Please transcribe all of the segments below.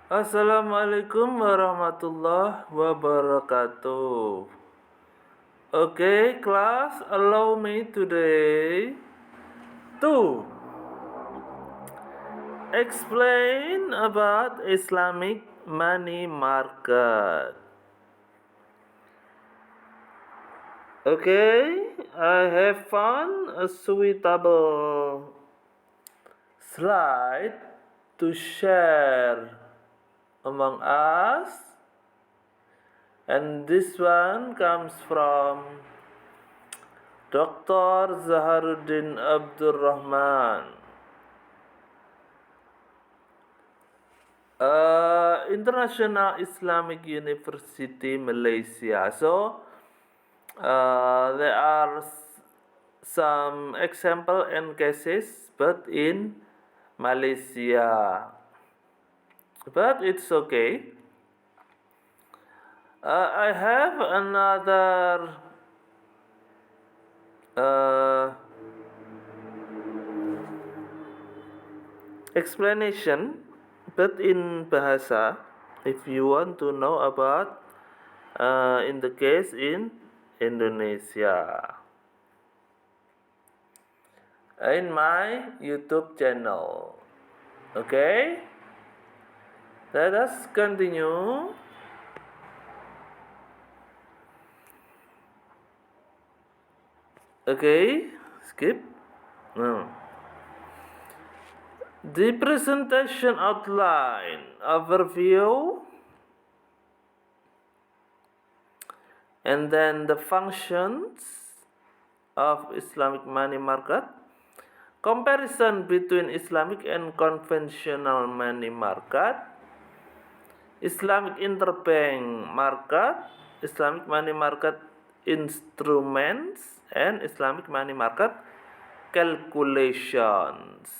Assalamualaikum warahmatullahi wabarakatuh. Okay, class, allow me today to explain about Islamic money market. Okay, I have found a suitable slide to share among us, and this one comes from Dr. Zaharuddin Abdul Rahman, International Islamic University, Malaysia. So, there are some example and cases, but in Malaysia. But it's okay. I have another explanation, but in bahasa, if you want to know about in the case in Indonesia, in my YouTube channel. Okay, let us continue. Okay, skip. No. The presentation outline, overview, and then the functions of Islamic money market, comparison between Islamic and conventional money market, Islamic interbank market, Islamic money market instruments, and Islamic money market calculations.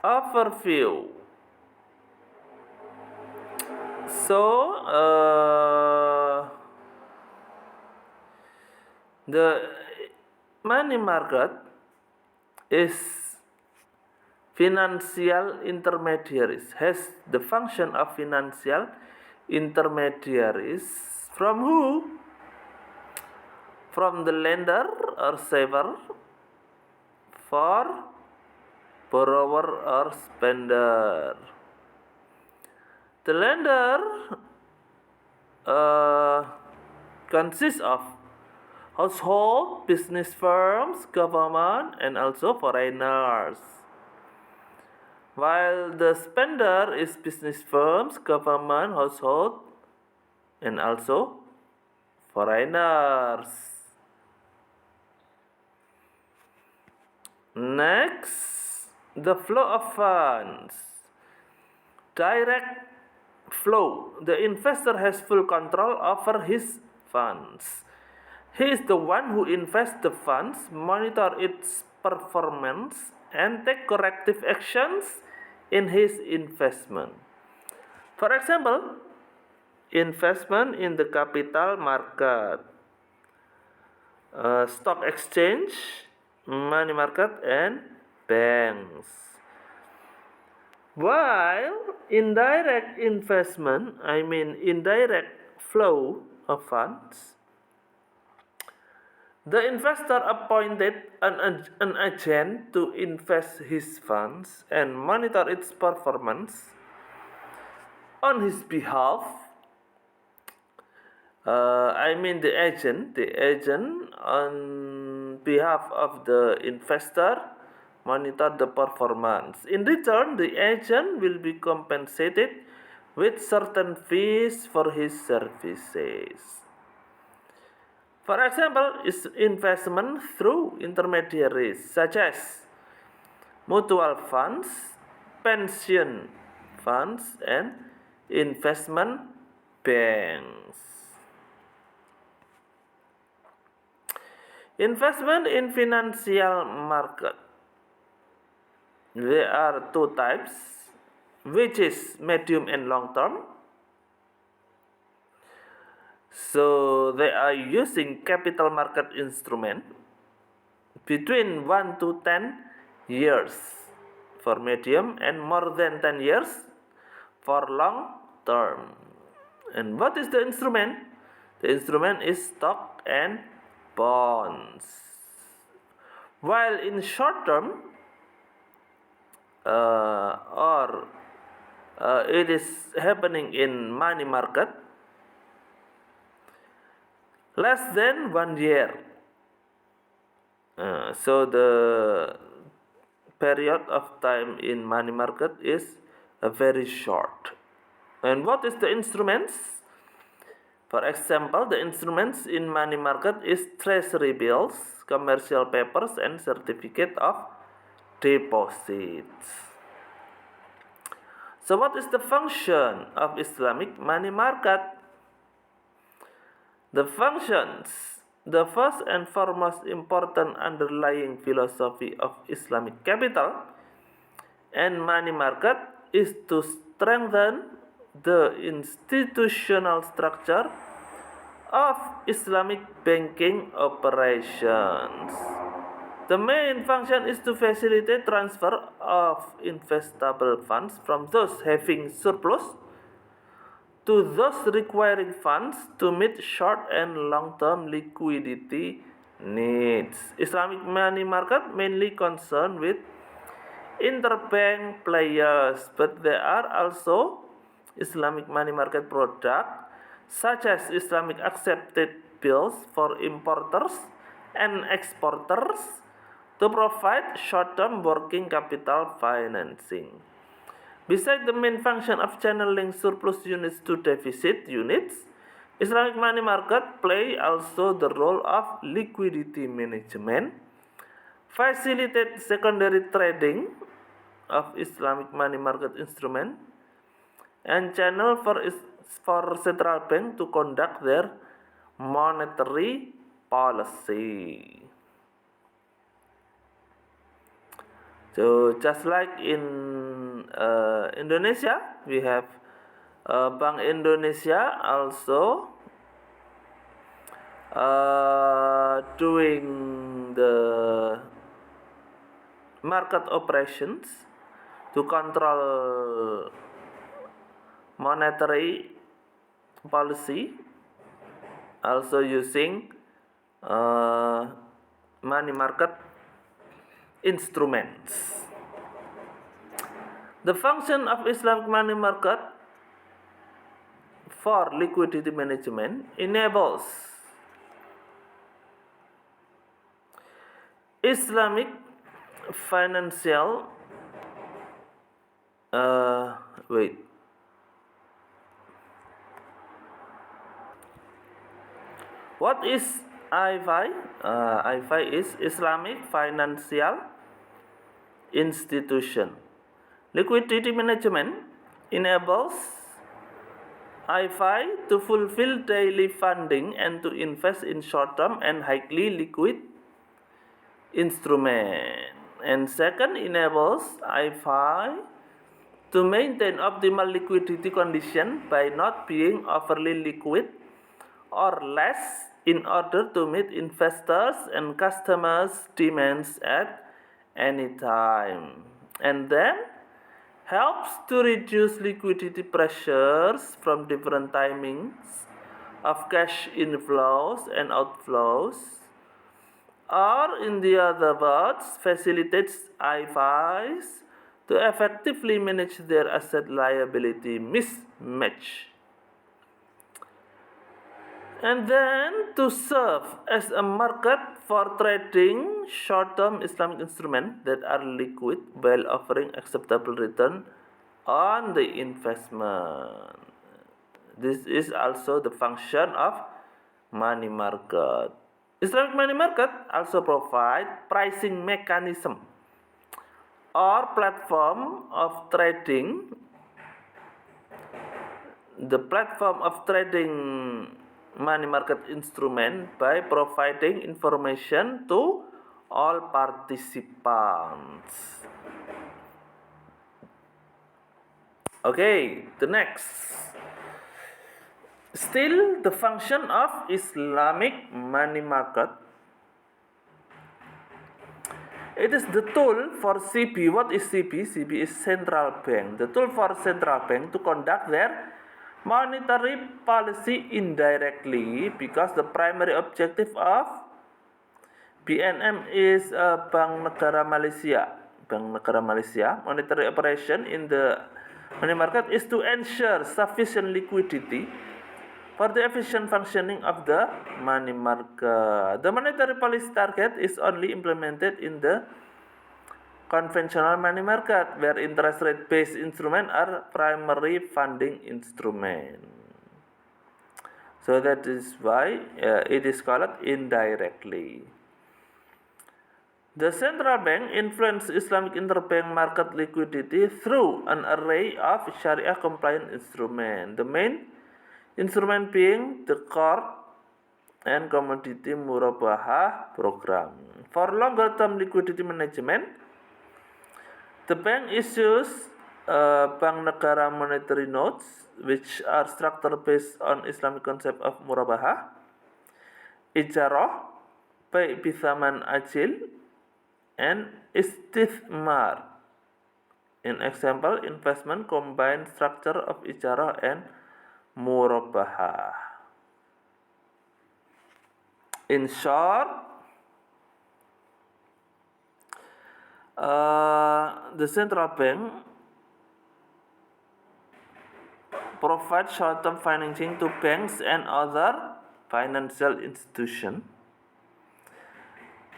Overview. So, the money market is financial intermediaries, has the function of financial intermediaries from who? From the lender or saver, for borrower or spender. The lender consists of household, business firms, government, and also foreigners. While the spender is business firms, government, household, and also foreigners. Next, the flow of funds. Direct flow. The investor has full control over his funds. He is the one who invests the funds, monitor its performance, and take corrective actions in his investment. For example, investment in the capital market, stock exchange, money market, and banks. While indirect investment, I mean indirect flow of funds, the investor appointed an agent to invest his funds and monitor its performance on his behalf. I mean the agent on behalf of the investor monitor the performance. In return, the agent will be compensated with certain fees for his services. For example, is investment through intermediaries such as mutual funds, pension funds, and investment banks. Investment in financial market. There are two types, which is medium and long term. So they are using capital market instrument between 1 to 10 years for medium, and more than 10 years for long term. And what is the instrument? The instrument is stock and bonds. While in short term, it is happening in money market less than 1 year. So the period of time in money market is very short. And what is the instruments? For example, the instruments in money market is treasury bills, commercial papers, and certificate of deposits. So what is the function of Islamic money market? The functions, the first and foremost important underlying philosophy of Islamic capital and money market is to strengthen the institutional structure of Islamic banking operations. The main function is to facilitate transfer of investable funds from those having surplus to those requiring funds to meet short and long-term liquidity needs. Islamic money market mainly concerned with interbank players, but there are also Islamic money market products such as Islamic accepted bills for importers and exporters to provide short-term working capital financing. Besides the main function of channeling surplus units to deficit units, Islamic money market play also the role of liquidity management, facilitate secondary trading of Islamic money market instrument, and channel for central bank to conduct their monetary policy. So just like in Indonesia, we have Bank Indonesia also doing the market operations to control monetary policy, also using money market instruments. The function of Islamic money market for liquidity management enables Islamic financial What is IFI? IFI is Islamic Financial Institution. Liquidity management enables IFI to fulfill daily funding and to invest in short-term and highly liquid instruments. And second, enables IFI to maintain optimal liquidity condition by not being overly liquid or less in order to meet investors and customers' demands at any time. And then helps to reduce liquidity pressures from different timings of cash inflows and outflows, or in the other words, facilitates IFIs to effectively manage their asset liability mismatch. And then to serve as a market for trading short-term Islamic instruments that are liquid while offering acceptable return on the investment. This is also the function of money market. Islamic money market also provide pricing mechanism or platform of trading. The platform of trading money market instrument by providing information to all participants. Okay, the next. Still the function of Islamic money market It is the tool for CB. What is CB? CB is central bank. The tool for central bank to conduct their monetary policy indirectly, because the primary objective of BNM is Bank Negara Malaysia. Bank Negara Malaysia monetary operation in the money market is to ensure sufficient liquidity for the efficient functioning of the money market. The monetary policy target is only implemented in the conventional money market, where interest rate based instruments are primary funding instrument. So that is why it is called indirectly. The central bank influences Islamic interbank market liquidity through an array of Sharia compliant instruments. The main instrument being the court and commodity murabahah program. For longer term liquidity management, the bank issues Bank Negara monetary notes, which are structured based on Islamic concept of murabahah, ijarah, bai bithaman ajil, and istithmar. In example, investment combined structure of ijarah and murabahah. In short, the central bank provides short-term financing to banks and other financial institutions,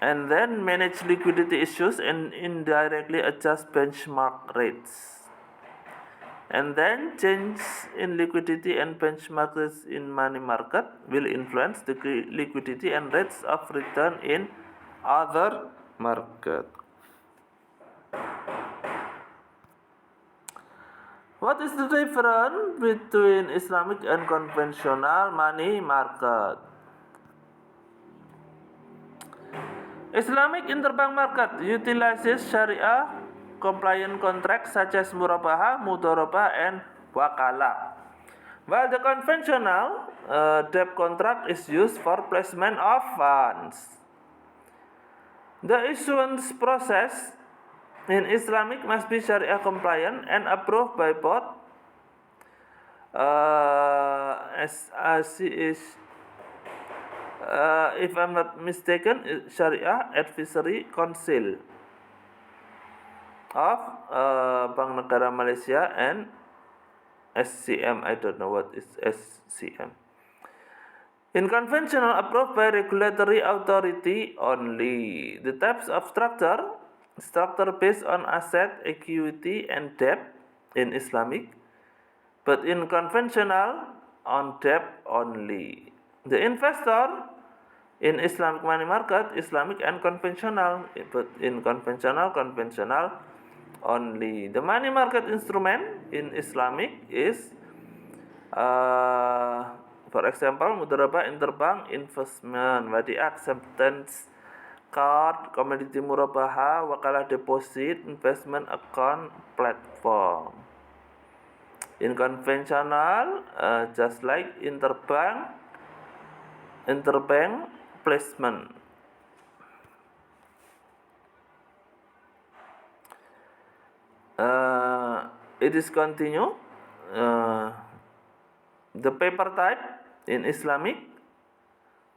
and then manage liquidity issues and indirectly adjust benchmark rates. And then change in liquidity and benchmark rates in money market will influence the liquidity and rates of return in other market. What is the difference between Islamic and conventional money market? Islamic interbank market utilizes Sharia compliant contracts such as murabahah, mudharabah, and wakalah, while the conventional debt contract is used for placement of funds. The issuance process in Islamic must be Sharia compliant and approved by both if I'm not mistaken, Sharia Advisory Council of Bank Negara Malaysia and SCM. I don't know what is SCM. In conventional, approved by regulatory authority only. The types of structure based on asset, equity, and debt in Islamic, but in conventional, on debt only. The investor in Islamic money market, Islamic and conventional, but in conventional only. The money market instrument in Islamic is, for example, mudharabah, interbank investment, wadi acceptance card, commodity murabahah, wakalah deposit, investment account platform. In conventional, just like interbank placement. It is continue. The paper type in Islamic,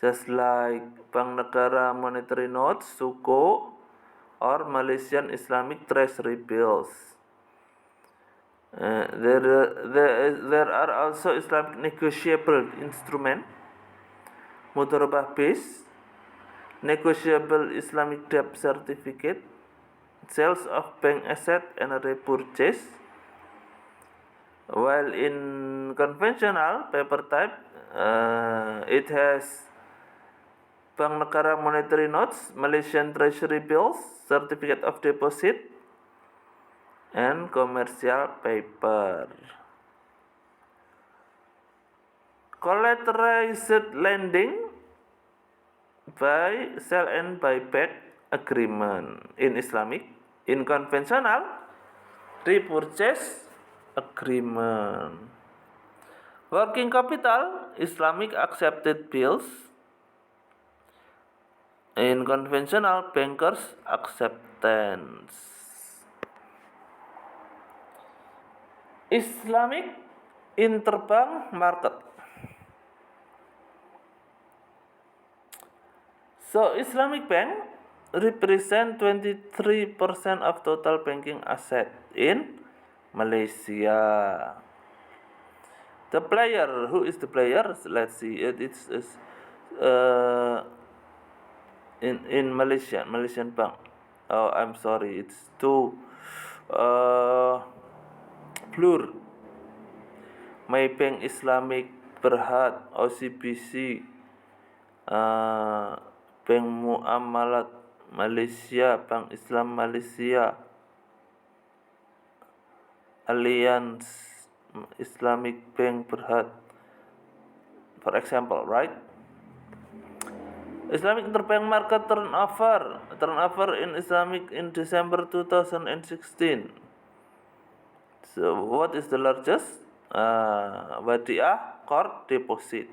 just like Bank Negara monetary notes, suku, or Malaysian Islamic treasury bills. There are also Islamic negotiable instrument, mudharabah base, negotiable Islamic debt certificate, sales of bank asset and repurchase. While in conventional paper type, it has Bank Negara monetary notes, Malaysian treasury bills, certificate of deposit, and commercial paper. Collateralized lending by sell and buyback agreement in Islamic. In conventional, repurchase agreement. Working capital, Islamic accepted bills, in conventional bankers acceptance. Islamic interbank market. So Islamic bank represent 23% of total banking asset in Malaysia. The player, who is the player? Let's see. It's in Malaysian bank. Oh, I'm sorry. It's too blur. Maybank Islamic Berhad, OCBC, Bank Muamalat Malaysia, Bank Islam Malaysia, Alliance Islamic Bank Berhad, for example, right? Islamic interbank market turnover in Islamic in December 2016. So what is the largest? Wadiah, core deposit,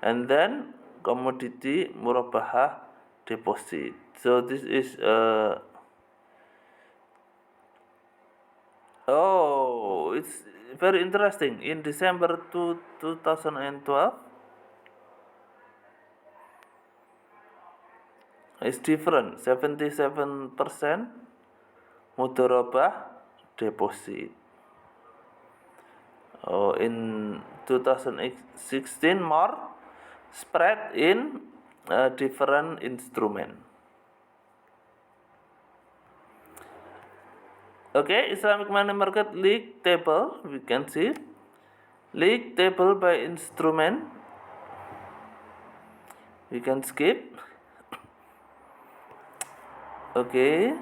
and then commodity murabahah deposit. So this is it's very interesting. In December 2012, it's different. 77% mudharabah deposit. In 2016 more spread in different instrument. Okay, Islamic money market league table, we can see league table by instrument. We can skip. Okay.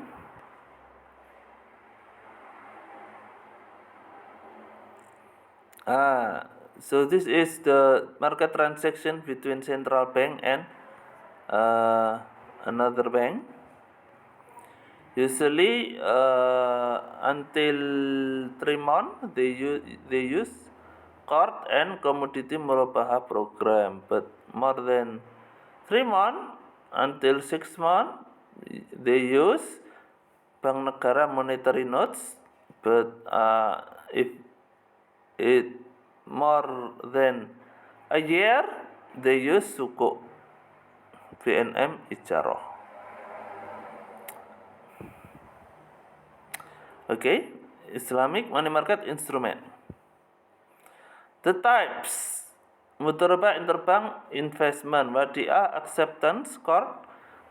So this is the market transaction between central bank and another bank. Usually until 3 months they use card and commodity murabahah program, but more than 3 months until 6 months they use Bank Negara monetary notes, but if it more than a year they use suku BNM Ijaroh. Okay, Islamic money market instrument. The types: mudharabah interbank investment, wadiah acceptance, core,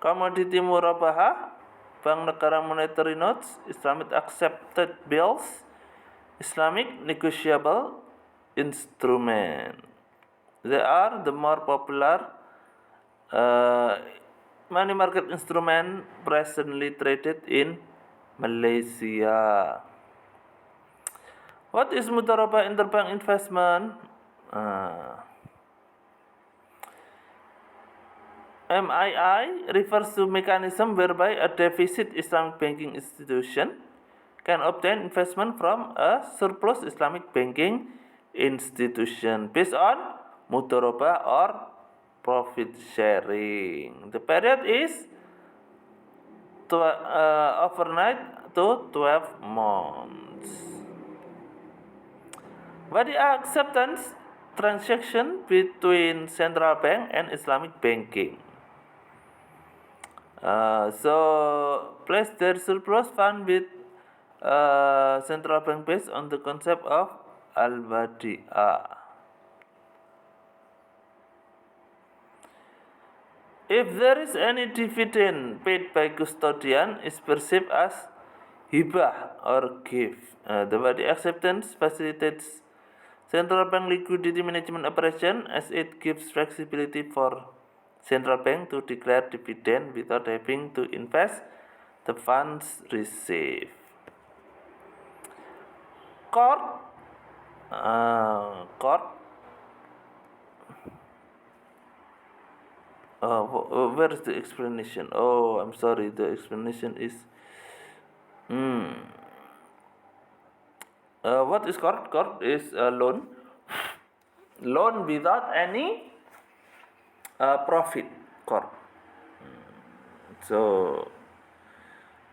commodity murabahah, Bank Negara monetary notes, Islamic accepted bills, Islamic negotiable instrument. They are the more popular money market instrument presently traded in Malaysia. What is mudharabah interbank investment? MII refers to mechanism whereby a deficit Islamic banking institution can obtain investment from a surplus Islamic banking institution based on mudharabah or profit sharing. The period is overnight to 12 months. Wadiah acceptance transaction between central bank and Islamic banking. So place their surplus fund with central bank based on the concept of al-wadi'ah. If there is any dividend paid by custodian is perceived as hibah or gift. The wadi'ah acceptance facilitates central bank liquidity management operation as it gives flexibility for central bank to declare dividend without having to invest the funds received. Court, where is the explanation? Oh, I'm sorry, the explanation is what is court? Court is a loan without any profit. Court. So,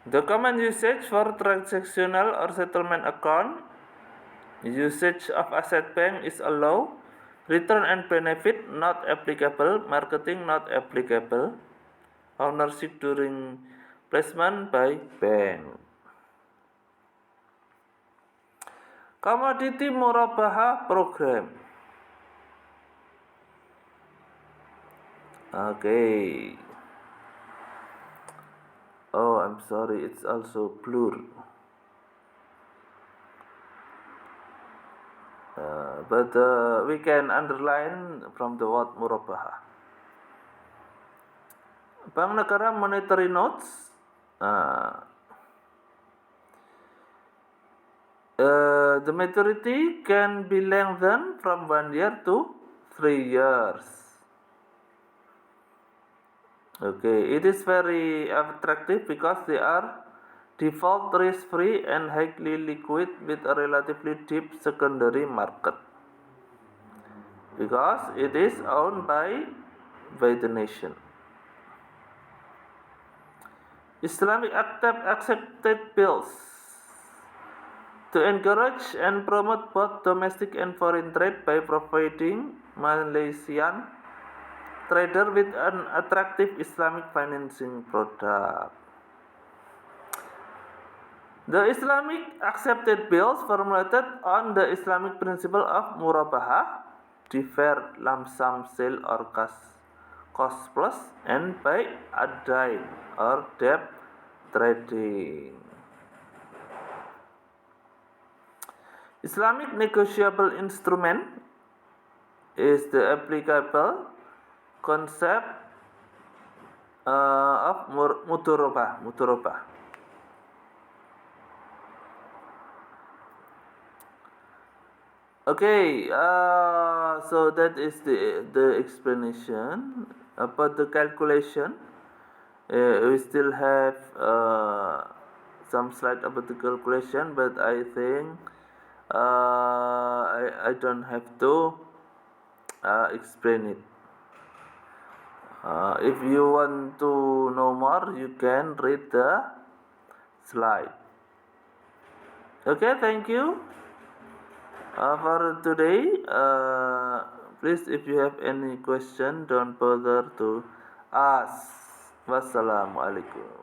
the common usage for transactional or settlement account, usage of asset bank is allowed, return and benefit not applicable, marketing not applicable, ownership during placement by bank. Commodity Murabahah Program. Okay. Oh, I'm sorry, it's also blur. But we can underline from the word Murabahah. Bank Negara Monetary Notes. The maturity can be lengthened from 1 year to 3 years. Okay, it is very attractive because they are default risk-free and highly liquid with a relatively deep secondary market. Because it is owned by the nation. Islamic accepted bills to encourage and promote both domestic and foreign trade by providing Malaysian trader with an attractive Islamic financing product. The Islamic accepted bills formulated on the Islamic principle of Murabahah, deferred lump sum sale or cost plus, and by adain or debt trading. Islamic negotiable instrument is the applicable concept of mudorobah. Okay, so that is the explanation about the calculation. We still have some slide about the calculation, but I think I don't have to explain it. If you want to know more, you can read the slide. Okay, thank you for today. Please, if you have any question, don't bother to ask. Wassalamualaikum.